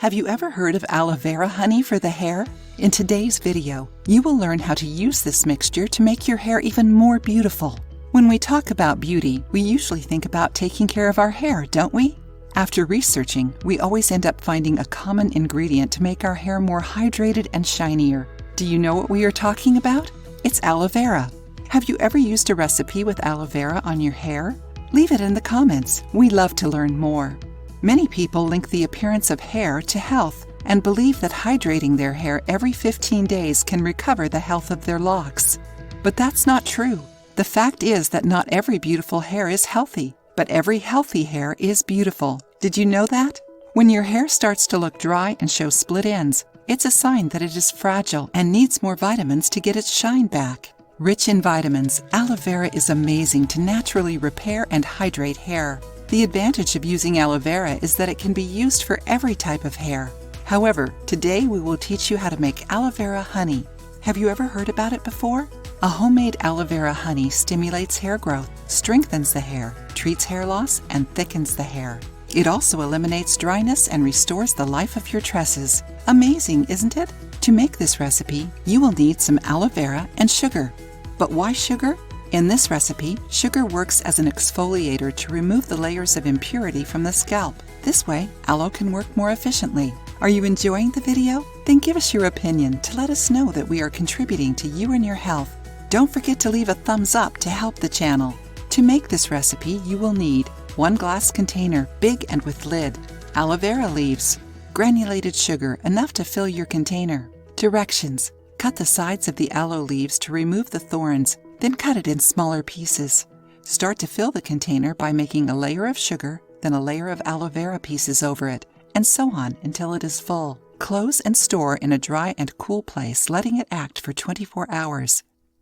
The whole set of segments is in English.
Have you ever heard of aloe vera honey for the hair? In today's video, you will learn how to use this mixture to make your hair even more beautiful. When we talk about beauty, we usually think about taking care of our hair, don't we? After researching, we always end up finding a common ingredient to make our hair more hydrated and shinier. Do you know what we are talking about? It's aloe vera. Have you ever used a recipe with aloe vera on your hair? Leave it in the comments. We love to learn more. Many people link the appearance of hair to health and believe that hydrating their hair every 15 days can recover the health of their locks. But that's not true. The fact is that not every beautiful hair is healthy, but every healthy hair is beautiful. Did you know that? When your hair starts to look dry and show split ends, it's a sign that it is fragile and needs more vitamins to get its shine back. Rich in vitamins, aloe vera is amazing to naturally repair and hydrate hair. The advantage of using aloe vera is that it can be used for every type of hair. However, today we will teach you how to make aloe vera honey. Have you ever heard about it before? A homemade aloe vera honey stimulates hair growth, strengthens the hair, treats hair loss, and thickens the hair. It also eliminates dryness and restores the life of your tresses. Amazing, isn't it? To make this recipe, you will need some aloe vera and sugar. But why sugar? In this recipe, sugar works as an exfoliator to remove the layers of impurity from the scalp. This way, aloe can work more efficiently. Are you enjoying the video? Then give us your opinion to let us know that we are contributing to you and your health. Don't forget to leave a thumbs up to help the channel. To make this recipe, you will need 1 glass container, big and with lid, aloe vera leaves, granulated sugar enough to fill your container. Directions: cut the sides of the aloe leaves to remove the thorns, then cut it in smaller pieces. Start to fill the container by making a layer of sugar, then a layer of aloe vera pieces over it, and so on until it is full. Close and store in a dry and cool place, letting it act for 24 hours.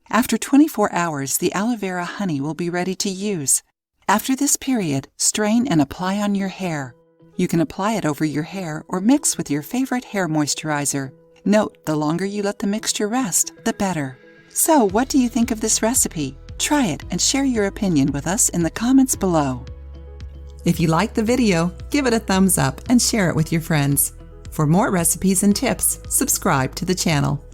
After 24 hours, the aloe vera honey will be ready to use. After this period, strain and apply on your hair. You can apply it over your hair or mix with your favorite hair moisturizer. Note, the longer you let the mixture rest, the better. So, what do you think of this recipe? Try it and share your opinion with us in the comments below. If you liked the video, give it a thumbs up and share it with your friends. For more recipes and tips, subscribe to the channel.